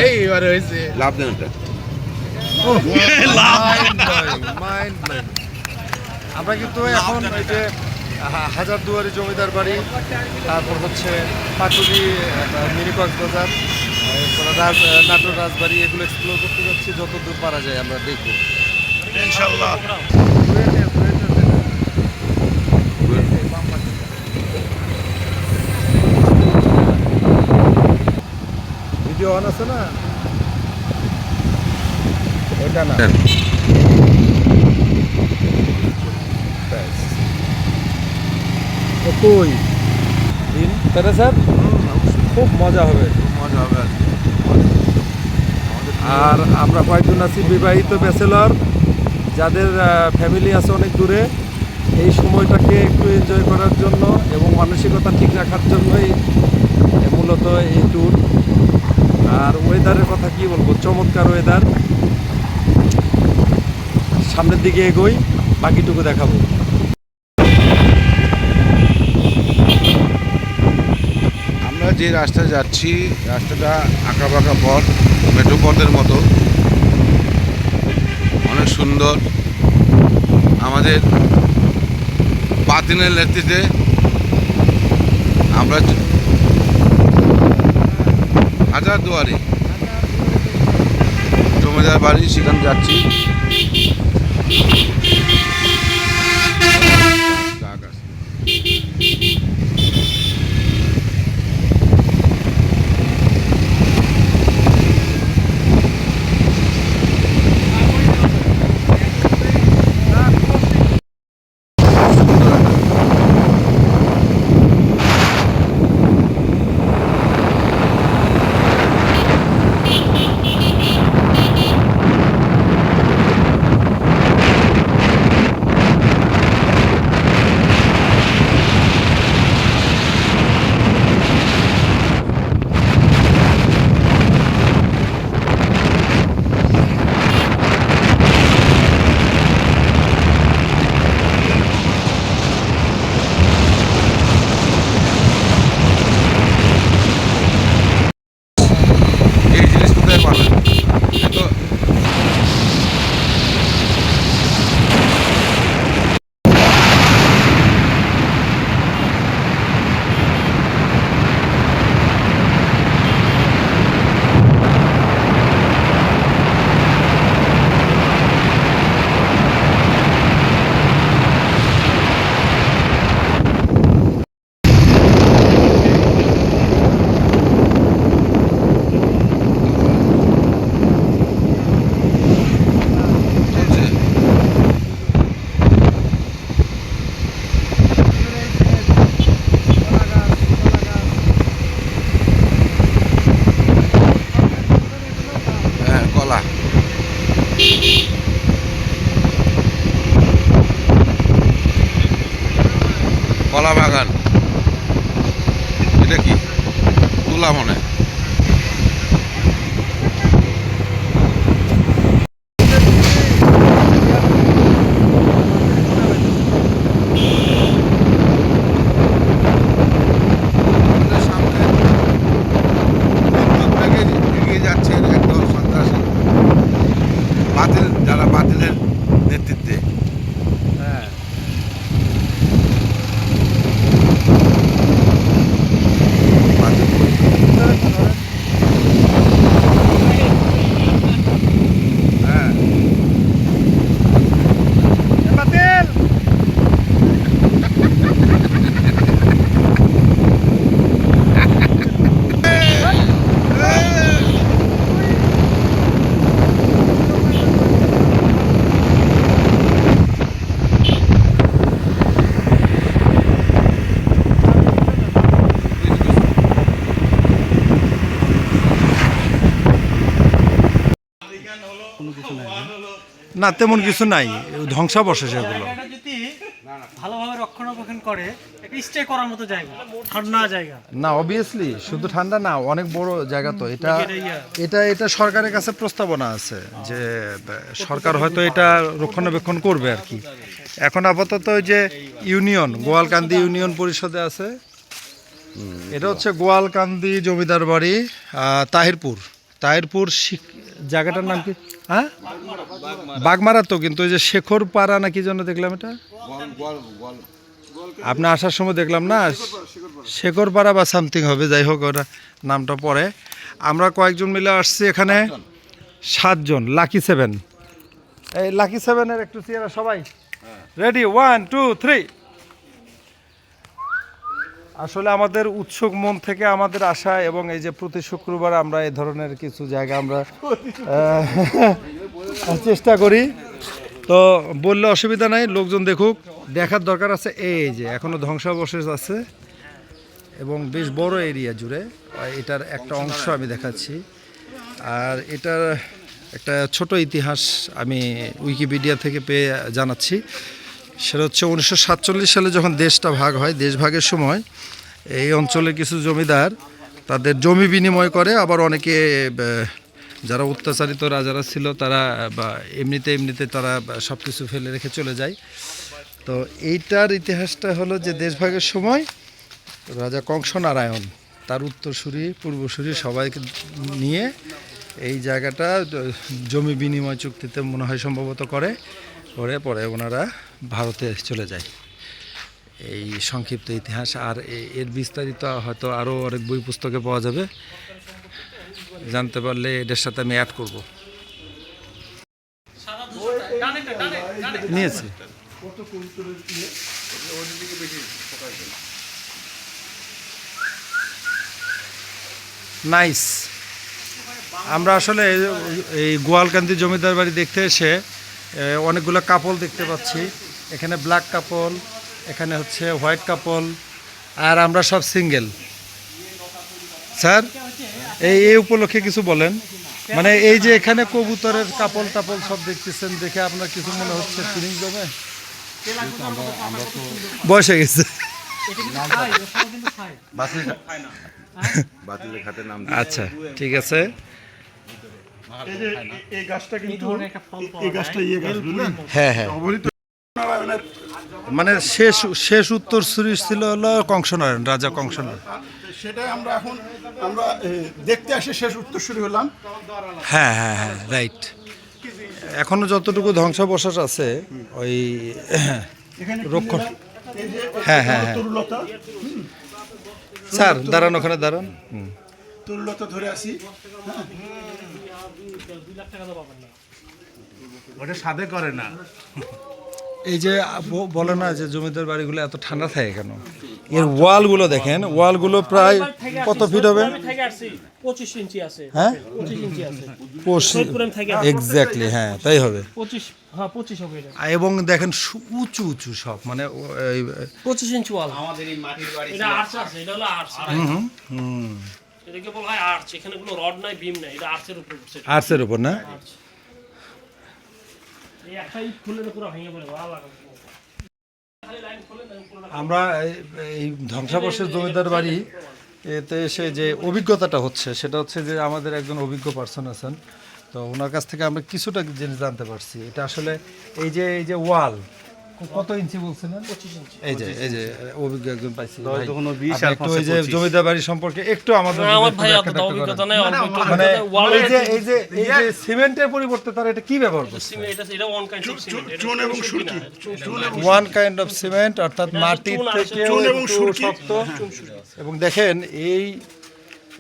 এইবারে হয়েছে লাভ দেন এটা। আমরা কিন্তু এখন এই যে হাজারদুয়ারি জমিদার বাড়ি, তারপর হচ্ছে পাটুলি মিনি কক্সবাজার, এরপরে নাটোর রাজবাড়ি, এগুলো এক্সপ্লোর করতে যাচ্ছি যত দূর পারা যায় আমরা দেখবো ইনশাআল্লাহ। ভিডিও অন আছে না, ওইটা না। কই দিন তাহলে স্যার খুব মজা হবে। মজা হবে আজকে। আর আমরা কয়েকজন আছি বিবাহিত ব্যাচেলর, যাদের ফ্যামিলি আছে অনেক দূরে, এই সময়টাকে একটু এনজয় করার জন্য এবং মানসিকতা ঠিক রাখার জন্যই মূলত এই ট্যুর। আর ওয়েদারের কথা কি বলবো, চমৎকার ওয়েদার। সামনের দিকে এগোই, বাকিটুকু দেখাবো। আমরা যে রাস্তায় যাচ্ছি, রাস্তাটা আঁকাবাঁকা পথ, মেট্রো পথের মতো, অনেক সুন্দর। আমাদের বাতিনের নেতৃত্বে আমরা হাজারদুয়ারি জমিদার বাড়ি সেখানে যাচ্ছি। এই জিনিস কোথায় পাবেন? তো চলছে। হ্যাঁ, কলা। কলা বাগান। এটা কি তুলা মনে হয়। আমাদের সামনে বিদ্যুৎ বেগে এগিয়ে যাচ্ছে একদল সন্ত্রাসী, যারা বাতিলের নেতৃত্বে। হ্যাঁ, বাতিল। হ্যাঁ, না তেমন কিছু নাই, ধ্বংসাবশেষ এগুলো। যদি ভালোভাবে রক্ষণাবেক্ষণ করে, একটা স্টে করার মতো জায়গা, ঠান্ডা জায়গা। না অবভিয়াসলি শুধু ঠান্ডা না, অনেক বড় জায়গা তো এটা। এটা সরকারের কাছে প্রস্তাবনা আছে যে সরকার হয়তো এটা রক্ষণাবেক্ষণ করবে আর কি। এখন আপাতত ওই যে ইউনিয়ন, গোয়ালকান্দি ইউনিয়ন পরিষদে আছে। এটা হচ্ছে গোয়ালকান্দি জমিদার বাড়ি, তাহিরপুর। তাহিরপুর জায়গাটার নাম কি? হ্যাঁ, বাগমারা তো, কিন্তু ওই যে শেখর পাড়া না কি জন্য দেখলাম এটা, আপনি আসার সময় দেখলাম না, শেখর পাড়া বা সামথিং হবে, যাই হোক ওটা নামটা পরে। আমরা কয়েকজন মিলে আসছি এখানে, 7 জন, লাকি 7। এই লাকি 7-এর একটু চেয়ারা সবাই রেডি, 1 2 3। আসলে আমাদের উৎসুক মন থেকে আমাদের আশা, এবং এই যে প্রতি শুক্রবার আমরা এই ধরনের কিছু জায়গা আমরা চেষ্টা করি, তো বললে অসুবিধা নাই, লোকজন দেখুক, দেখার দরকার আছে। এই যে এখনো ধ্বংসাবশেষ আছে এবং বেশ বড় এরিয়া জুড়ে, এটার একটা অংশ আমি দেখাচ্ছি। আর এটার একটা ছোট ইতিহাস আমি উইকিপিডিয়া থেকে পেয়ে জানাচ্ছি। সেটা হচ্ছে 1947 সালে যখন দেশটা ভাগ হয়, দেশ ভাগের সময় এই অঞ্চলে কিছু জমিদার তাদের জমি বিনিময় করে, আবার অনেকে যারা অত্যাচারিত রাজারা ছিল তারা বা এমনিতে তারা সব কিছু ফেলে রেখে চলে যায়। তো এইটার ইতিহাসটা হলো যে দেশভাগের সময় রাজা কংসনারায়ণ তার উত্তরসূরি পূর্বসূরি সবাইকে নিয়ে এই জায়গাটা জমি বিনিময় চুক্তিতে মনে হয় সম্ভবত করে পরে ওনারা ভারতে চলে যায়। এই সংক্ষিপ্ত ইতিহাস, আর এর বিস্তারিত হয়তো আরও অনেক বই পুস্তকে পাওয়া যাবে, জানতে পারলে এদের সাথে আমি অ্যাড করব। নিয়েছি নাইস। আমরা আসলে এই গোয়ালকান্দি জমিদার বাড়ি দেখতে এসে অনেকগুলো কাপল দেখতে পাচ্ছি। এখানে ব্ল্যাক কাপল, এখানে হচ্ছে হোয়াইট কাপল, আর আমরা সব সিঙ্গেল। স্যার এই উপলক্ষে কিছু বলেন, মানে এই যে এখানে কবুতরের কাপল টাপল সব দেখতেছেন, দেখে আপনার কিছু মনে হচ্ছে ফিলিং জমে? বয়স হয়ে গেছে। আচ্ছা ঠিক আছে। হ্যাঁ হ্যাঁ, মানে শেষ উত্তরসূরি ছিল হলো কংসনারায়ণ, রাজা কংসনারায়ণ। সেটাই আমরা এখন দেখতে আসি, শেষ উত্তরসূরি হলাম। হ্যাঁ হ্যাঁ হ্যাঁ, রাইট। এখনো যতটুকু ধ্বংসাবশেষ আছে ওই রক্ষণ। হ্যাঁ হ্যাঁ হ্যাঁ, স্যার দাঁড়ান, ওখানে দাঁড়ান। তরুলতা ধরে আসি, ওটা সাদে করে না। এই যে বলে না যে জমিদার বাড়িগুলো এত ঠান্ডা থাকে কেন? এর ওয়ালগুলো দেখেন, ওয়ালগুলো প্রায় কত ফিট হবে? 25 ইঞ্চি আছে। হ্যাঁ 25 ইঞ্চি আছে। এক্স্যাক্টলি, হ্যাঁ তাই হবে। 25 হবে এটা। এবং দেখেন উঁচু উঁচু সব, মানে 25 ইঞ্চি ওয়াল। আমাদের এই মাটির বাড়ি এটা আর্চ আছে, এটা হলো আর্চ। এটাকে বলা হয় আর্চ। এখানে কোনো রড নাই, বিম নাই, এটা আর্চের উপর উঠছে। আর্চের উপর না? এই একটা ইট খুললে তো পুরো ভেঙে পড়ে, ভালো লাগে। আমরা এই ধ্বংসাবশেষ জমিদার বাড়ি এতে এসে যে অভিজ্ঞতাটা হচ্ছে সেটা হচ্ছে যে আমাদের একজন অভিজ্ঞ পার্সন আছেন, তো ওনার কাছ থেকে আমরা কিছুটা জিনিস জানতে পারছি। এটা আসলে এই যে ওয়াল কত ইঞ্চি বলছিলেন? 25 ইঞ্চি। এই যে অভিজ্ঞ একজন পাইছি, একটু ওই যে জমিদার বাড়ি সম্পর্কে একটু আমাদের আমার ভাই অত অভিজ্ঞতা নাই, অল্প একটু মানে ওয়াল। এই যে সিমেন্টের পরিবর্তে তারা এটা কি ব্যবহার করছে? সিমেন্ট, এটা ওয়ান কাইন্ড অফ সিমেন্ট। চুন এবং সুরকি, ওয়ান কাইন্ড অফ সিমেন্ট, অর্থাৎ মাটির থেকে শক্ত। এবং দেখেন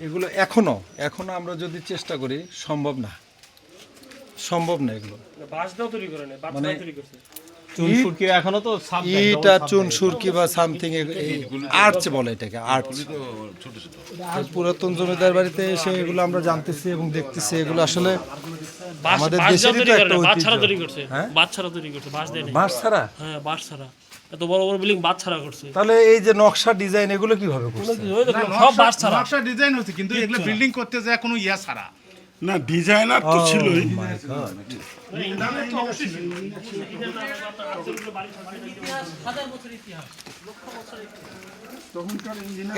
এগুলো এখনো আমরা যদি চেষ্টা করি সম্ভব না এগুলো। বাঁশ দাও তৈরি করে না, বাঁশ তৈরি করছে। ইট আর চুন সুরকি বা সামথিং, আর্চ বলে এটাকে, আর্চ। পুরাতন জমিদার বাড়িতে এসে এগুলো আমরা জানতেছি এবং দেখতেছি, এগুলো আসলে আমাদের দেশেরই তো একটা বাঁশ ছাড়া ঐতিহ্য। তৈরি করছে, বাঁশ ছাড়া তৈরি করছে, বাঁশ দেয় না। বাঁশ ছাড়া? হ্যাঁ বাঁশ ছাড়া, এত বড় বড় বিল্ডিং বাঁশ ছাড়া করছে। তাহলে এই যে নকশা ডিজাইন এগুলো কিভাবে করছে? সব বাঁশ ছাড়া। নকশা ডিজাইন হচ্ছে, কিন্তু এগুলো বিল্ডিং করতে যায় কোনো ইয়া ছাড়া না, ডিজাইনার তো ছিলই।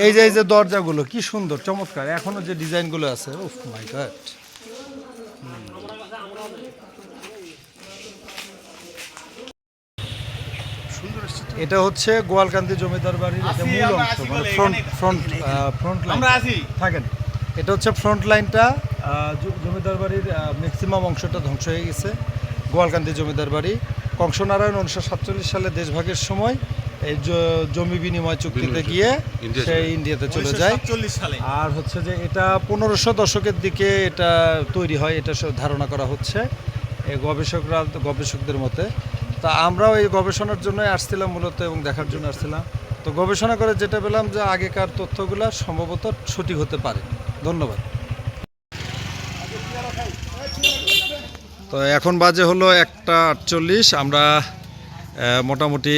এই যে দরজাগুলো কি সুন্দর চমৎকার, এখনো যে ডিজাইনগুলো আছে, ওহ মাই গড। এটা হচ্ছে গোয়ালকান্দি জমিদার বাড়ির মূল অংশ, মানে ফ্রন্ট লাইন। থাকেন, এটা হচ্ছে ফ্রন্ট লাইনটা। জমিদার বাড়ির ম্যাক্সিমাম অংশটা ধ্বংস হয়ে গেছে। গোয়ালকান্দি জমিদার বাড়ি কংসনারায়ণ 1947 সালে দেশভাগের সময় এই জমি বিনিময় চুক্তিতে গিয়ে সে ইন্ডিয়াতে চলে যায়। 1947 সালে। আর হচ্ছে যে এটা 1500 দশকের দিকে এটা তৈরি হয়, এটা ধারণা করা হচ্ছে এই গবেষকদের মতে। তা আমরাও এই গবেষণার জন্যই আসছিলাম মূলত এবং দেখার জন্য আসছিলাম। তো গবেষণা করে যেটা পেলাম যে আগেকার তথ্যগুলো সম্ভবত সঠিক হতে পারে। ধন্যবাদ। তো এখন বাজে হলো 1:48। আমরা মোটামুটি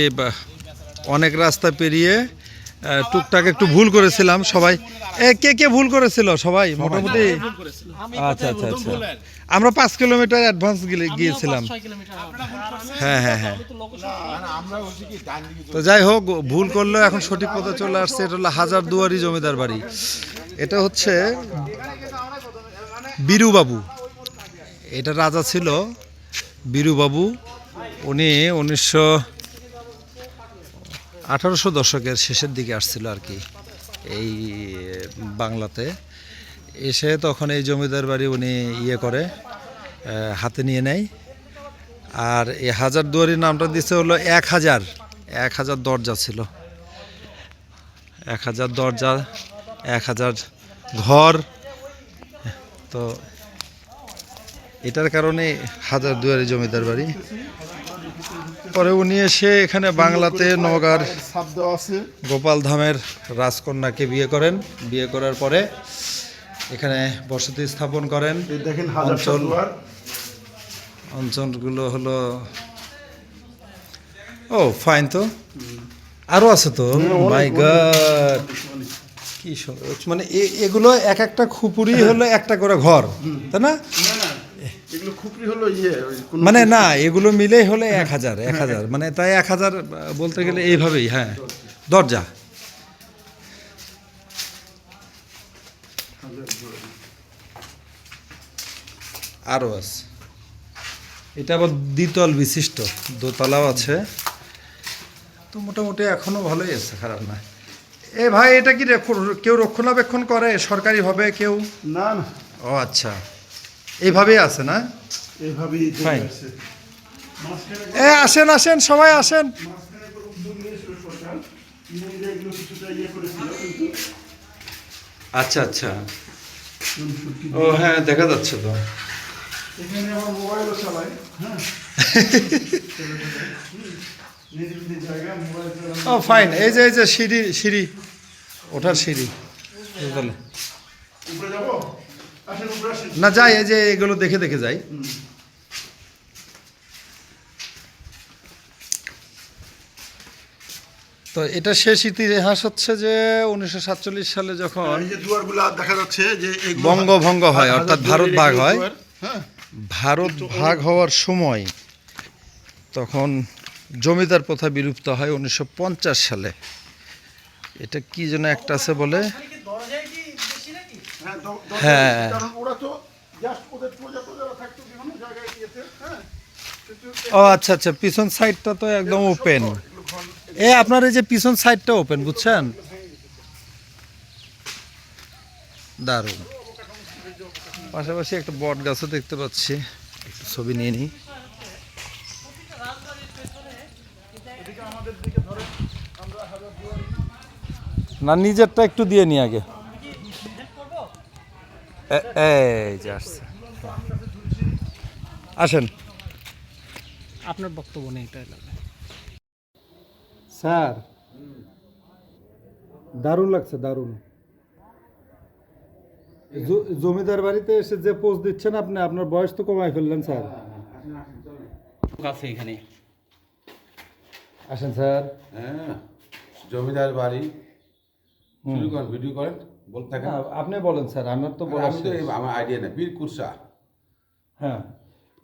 অনেক রাস্তা পেরিয়ে টুকটাক একটু ভুল করেছিলাম সবাই। কে কে ভুল করেছিল সবাই মোটামুটি? আচ্ছা আচ্ছা আচ্ছা, আমরা 5 কিলোমিটার অ্যাডভান্স গিয়েছিলাম। হ্যাঁ হ্যাঁ হ্যাঁ। তো যাই হোক, ভুল করলেও এখন সঠিক পথে চলে আসছে। এটা হলো হাজারদুয়ারি জমিদার বাড়ি। এটা হচ্ছে বীরুবাবু, এটা রাজা ছিল বীরুবাবু। উনি 1800 দশকের শেষের দিকে আসছিল আর কি এই বাংলাতে। এসে তখন এই জমিদার বাড়ি উনি করে হাতে নিয়ে নেয়। আর এই হাজারদুয়ারির নামটা দিচ্ছে হলো 1000 দরজা ছিল, 1000 দরজা, 1000 ঘর। তো এটার কারণে হাজারদুয়ারি জমিদার বাড়ি। পরে উনি এসে এখানে বাংলাতে নওগাঁর গোপাল ধামের রাজকন্যাকে বিয়ে করেন। বিয়ে করার পরে এখানে বসতি স্থাপন করেন। দেখেন অঞ্চলগুলো হলো ও ফাইন। তো আরো আছে তো, মাই গড কি সুন্দর। মানে এগুলো এক একটা খুপুরি হলো একটা করে ঘর, তাই না? এগুলো খুপড়ি হলো মানে না, এগুলো মিলেই হলে 1000 মানে তাই 1000 বলতে গেলে এইভাবেই। হ্যাঁ, দরজা। আরও আছে, এটা আবার দ্বিতল বিশিষ্ট, দোতলাও আছে। তো মোটামুটি এখনো ভালোই আছে, খারাপ না। এ ভাই, এটা কি কেউ রক্ষণাবেক্ষণ করে সরকারিভাবে কেউ? না না। ও আচ্ছা, এইভাবেই আছে না? এইভাবেই ফাইন। আসেন আসেন, সবাই আসেন। আচ্ছা আচ্ছা, ও হ্যাঁ, দেখা যাচ্ছে তো। এখানে আমার মোবাইলও চালায়। হ্যাঁ, ও ফাইন। এই যে সিঁড়ি ওঠার সিঁড়ি। উপরে যাবো? আসেন উপরে আসেন। না যাই, এই যে এগুলো দেখে দেখে যাই। তো এটা শেষ ইতিহাস হচ্ছে যে 1947 সালে যখন এই যে দুয়ারগুলা দেখা যাচ্ছে যে বঙ্গভঙ্গ হয়, অর্থাৎ ভারত ভাগ হয়। হ্যাঁ, ভারত ভাগ হওয়ার সময় তখন জমিদার প্রথা বিলুপ্ত হয় 1950 সালে। এটা কি যেন একটা আছে বলে। হ্যাঁ, কারণ ওরা তো জাস্ট ওদের প্রজারা থাকতো বিভিন্ন জায়গায় গিয়েছে। হ্যাঁ, ও আচ্ছা আচ্ছা, পিছন সাইডটা তো একদম ওপেন। আপনার এই যে পিছন সাইডটা ওপেন, বুঝছেন? দারুণ। পাশাপাশি একটা বট গাছও দেখতে পাচ্ছি, একটু ছবি নিয়ে নিই। না, নিজেরটা একটু দিয়ে নি আগে। এই যে আসছে, আসেন। আপনার বক্তব্য নেই এটা। স্যার, দারুণ লাগছে, দারুণ। জমিদার বাড়িতে এসে যে পোজ দিচ্ছেন আপনি, আপনার বয়স তো কমাই ফেললেন স্যার। এখানে আসেন স্যার। হ্যাঁ, জমিদার বাড়ি শুরু করেন, ভিডিও করেন, বলতে থাকেন। আপনি বলেন স্যার, আমার তো বলা আমি তো আমার আইডিয়া নেই। বীর কুরসা। হ্যাঁ,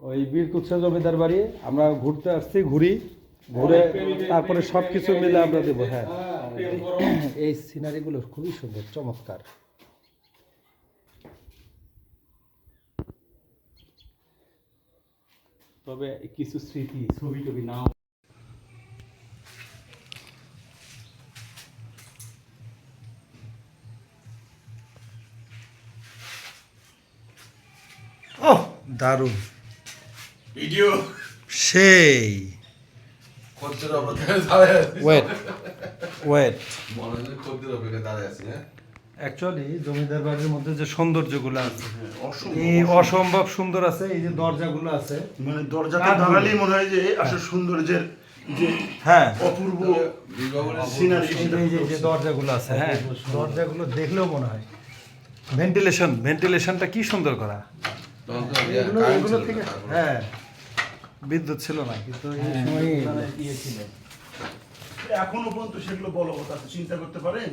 ওই বীর কুৎসা জমিদার বাড়ি আমরা ঘুরতে আসছি, ঘুরে তারপরে সব কিছু মিলে আমরা দেবো। হ্যাঁ, এই সিনারিগুলো খুবই সুন্দর, চমৎকার। তবে কিছু স্মৃতি ছবি টবি নাও দারুণ ভিডিও সেই খদ্দের অপেক্ষায় দাঁড়ায় আছি ওয়েট মনে হয় খদ্দের অপেক্ষায় দাঁড়ায় আছি। হ্যাঁ অ্যাকচুয়ালি জমিদার বাড়ির মধ্যে যে সৌন্দর্যগুলো আছে এই অসম্ভব সুন্দর আছে। এই যে দরজাগুলো আছে, মানে দরজাতে দাঁড়ালেই মনে হয় যে আসলে সৌন্দর্যের যে হ্যাঁ অপূর্ব বিবাহের সিনারি এই যে দরজাগুলো আছে, হ্যাঁ দরজাগুলো দেখলেও মনে হয় ভেন্টিলেশনটা কি সুন্দর করা। এগুলো থেকে হ্যাঁ বিদ্যুৎ ছিল না, কিন্তু এই সময় ইয়ে ছিল। এখনো পর্যন্ত সেগুলো বলবৎ আছে। চিন্তা করতে পারেন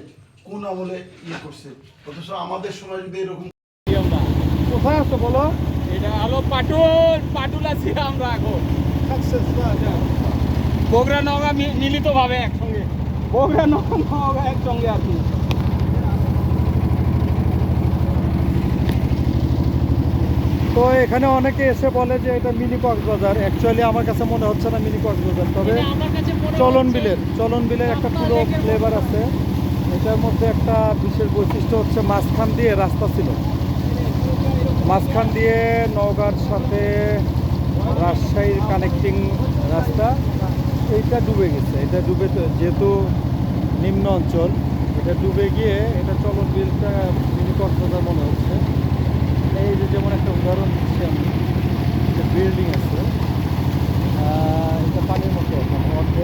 কোন আমলে ইয়ে করছে, অথচ আমাদের সময় যদি এরকম। কোথায় আছো বলো? এটা হলো পাটুল আছি আমরা এখন বগুড়া নওগাঁ মিলিত ভাবে একসঙ্গে, বগুড়া নওগাঁ একসঙ্গে আর কি। তো এখানে অনেকে এসে বলে যে এটা মিনি কক্সবাজার। অ্যাকচুয়ালি আমার কাছে মনে হচ্ছে না মিনি কক্সবাজার, তবে চলন বিলের একটা পুরো ফ্লেভার আছে। এটার মধ্যে একটা বিশেষ বৈশিষ্ট্য হচ্ছে মাঝখান দিয়ে রাস্তা ছিল, মাঝখান দিয়ে নওগাঁর সাথে রাজশাহীর কানেক্টিং রাস্তা, এইটা ডুবে গেছে। এটা ডুবে, যেহেতু নিম্ন অঞ্চল, এটা ডুবে গিয়ে এটা চলন বিলটা মিনি কক্সবাজার মনে হচ্ছে। এই যে যেমন একটা উদাহরণ দিচ্ছি আমি, একটা বিল্ডিং আছে, এটা পানির মতো এখন অর্ধ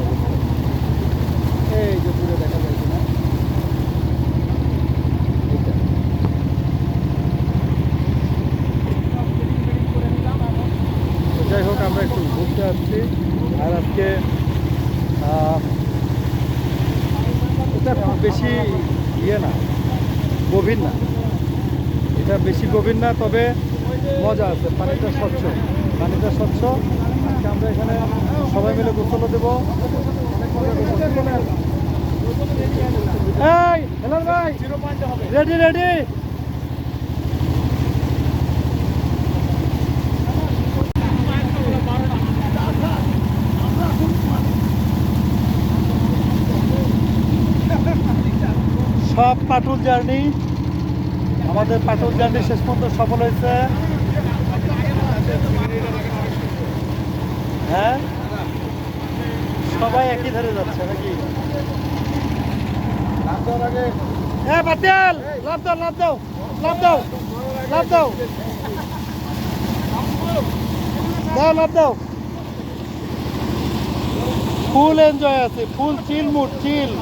অবস্থা। এই যে দূরে দেখা যায় কিনা এইটা। যাই হোক, আমরা একটু ঘুরতে আসছি। আর আজকে এটা খুব বেশি ইয়ে না, গভীর না, এটা বেশি গভীর না, তবে মজা আছে। পানিটা স্বচ্ছ। আজকে আমরা এখানে সবাই মিলে গোসলও দেবো। এই হেলাল ভাই, রেডি সব পাটুল জার্নি, আমাদের পাটুল জার্নি শেষ পর্যন্ত সফল হয়েছে। হ্যাঁ, সবাই একই ধারে যাচ্ছে নাকি? আগে হ্যাঁ বাতিল, লাভ দাও। ফুল এনজয় আছে, ফুল চিল মুড, চিল।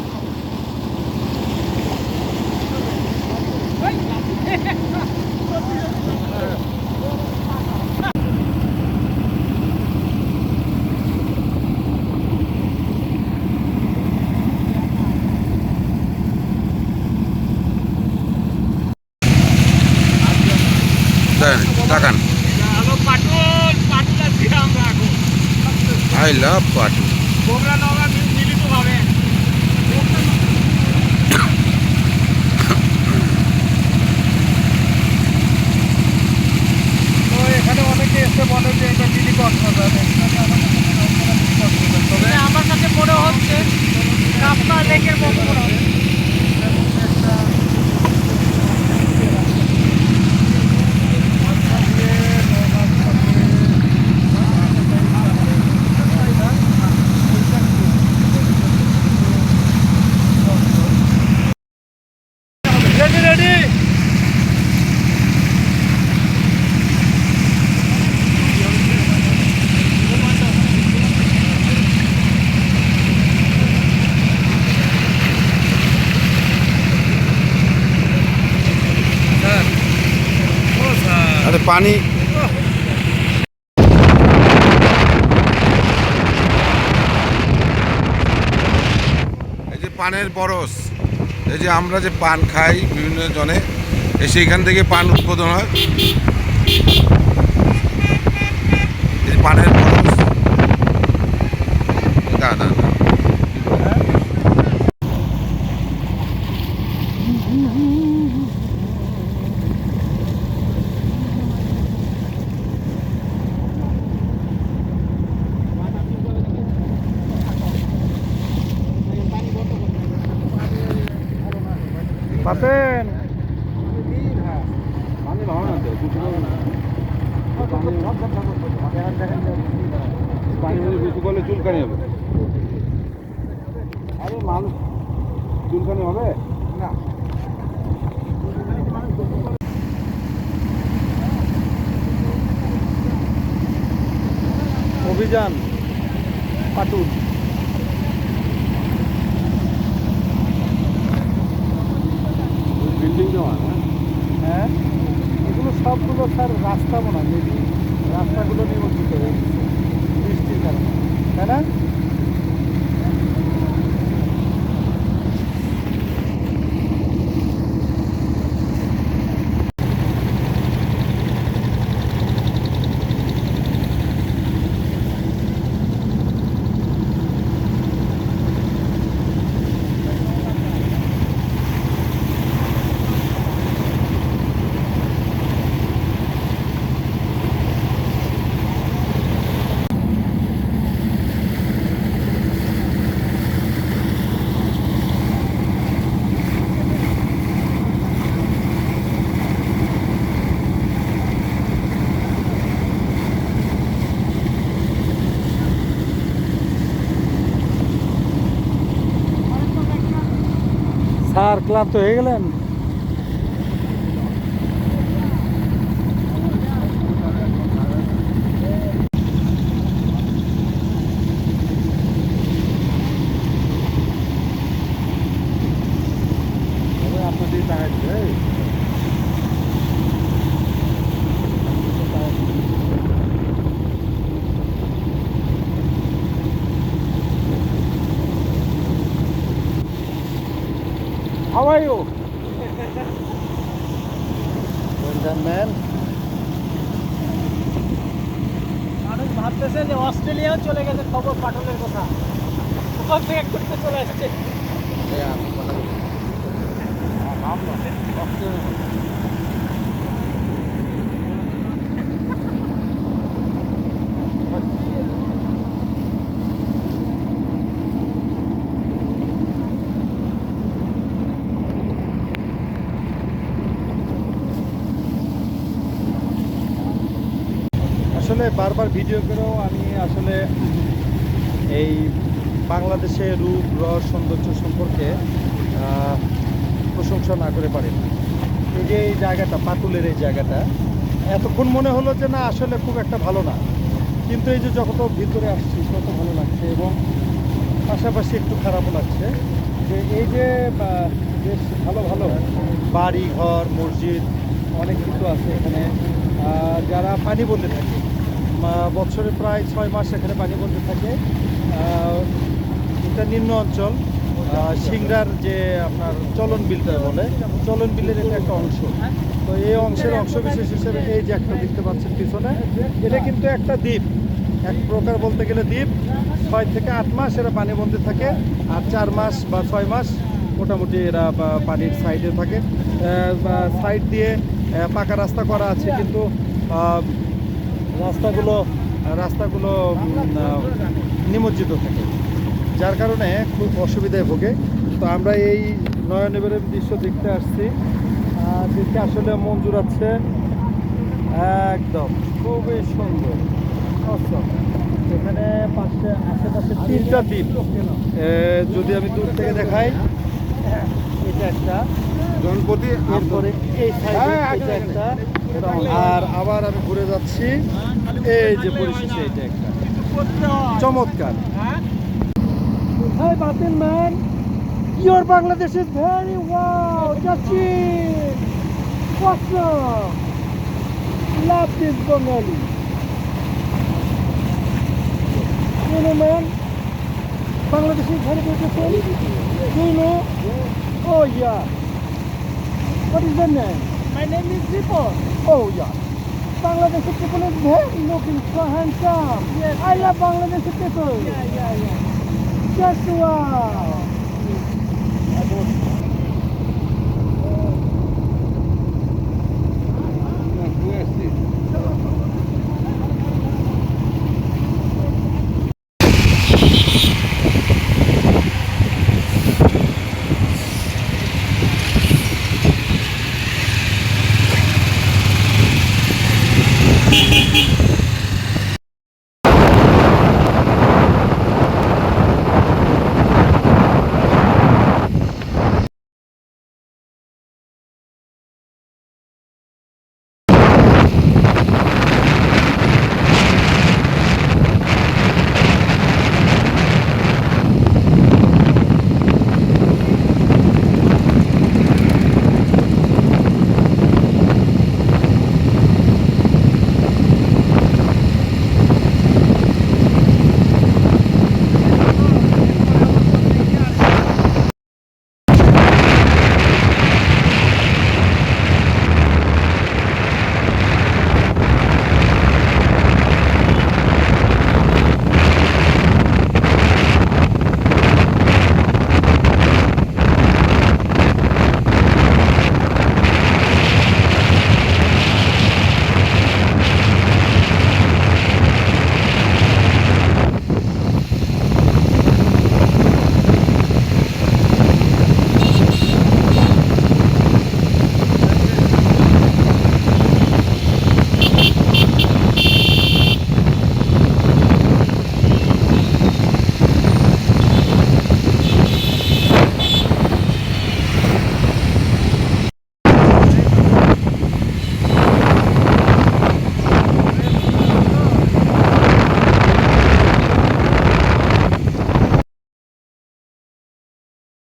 তাকান, হলো পাটুল আছি আমরা এখন আই লাভ পাটু। বগুড়া নওগাঁ মিলিত ভাবে। তো এখানে অনেকে এসে বলে যে এটা মিনি কক্সবাজার। তবে আমার কাছে মনে হচ্ছে কাপনা লেকের মতো মনে হচ্ছে। রেডি আরে পানি এই যে পানের বরস, এই যে আমরা যে পান খাই বিভিন্ন জনে, সেইখান থেকে পান উৎপাদন হয়। এই যে পানের বরস, না পাতেন। পানি ভালো না তো, পানি বেশি করলে চুলকানি হবে। আরে মানুষ চুলকানি হবে না। অভিযান পাটুল। বিল্ডিং দেওয়া হ্যাঁ, এগুলো সবগুলো স্যার রাস্তা মনে হয়, রাস্তাগুলো নিমজ্জিত হয়ে গেছে বৃষ্টির কারণে, তাই না? স্যার ক্লান্ত হয়ে গেলেন? আপনাদের তাকাচ্ছে How are you? Well done, man. মানুষ ভাবতেছে যে অস্ট্রেলিয়াও চলে গেছে খবর পাটলের কথা, ওখান থেকে করতে চলে আসছে। আসলে বারবার ভিডিও করেও আমি আসলে এই বাংলাদেশের রূপ রস সৌন্দর্য সম্পর্কে প্রশংসা না করে পারি না। এই যে এই জায়গাটা, পাটুলের এই জায়গাটা, এতক্ষণ মনে হলো যে না আসলে খুব একটা ভালো না, কিন্তু এই যে যত ভিতরে আসছি তত ভালো লাগছে, এবং পাশাপাশি একটু খারাপও লাগছে যে এই যে বেশ ভালো ভালো বাড়ি ঘর মসজিদ অনেক কিছু আছে এখানে, যারা পানিবন্দী থাকে, বছরে প্রায় 6 মাস এখানে পানিবন্দী থাকে। এটা নিম্ন অঞ্চল, সিংড়ার যে আপনার চলন বিলটা বলে, চলন বিলের এটা একটা অংশ। তো এই অংশের অংশবিশেষ হিসেবে এই যে একটা দেখতে পাচ্ছেন পিছনে, এটা কিন্তু একটা দ্বীপ, এক প্রকার বলতে গেলে দ্বীপ। 6 থেকে 8 মাস এরা পানিবন্দী থাকে, আর 4 মাস বা 6 মাস মোটামুটি এরা পানির সাইডে থাকে। সাইড দিয়ে পাকা রাস্তা করা আছে, কিন্তু রাস্তাগুলো নিমজ্জিত থাকে, যার কারণে খুব অসুবিধায় ভোগে। তো আমরা এই নয়নবের দৃশ্য দেখতে আসছি, দেখতে আসলে মন জুড়াচ্ছে একদম, খুবই সুন্দর। এখানে পাশে আশেপাশে 3টা দ্বীপ, যদি আমি দূর থেকে দেখাই, এটা একটা জনপতি, এরপরে এই সাইডে এটা একটা, আর আবার আমি ঘুরে যাচ্ছি, এই যে পরিশেষে এটা একটা চমৎকার। Hi Batin man, your Bangladesh is very wow, Jachin, awesome, love this Bengali. You know man, Bangladesh is very beautiful. Do you know? Oh yeah. What is your name? My name is Zipo. Oh yeah. Bangladeshi people is very looking so handsome. Yes. I love Bangladeshi people. Yeah. Just wow.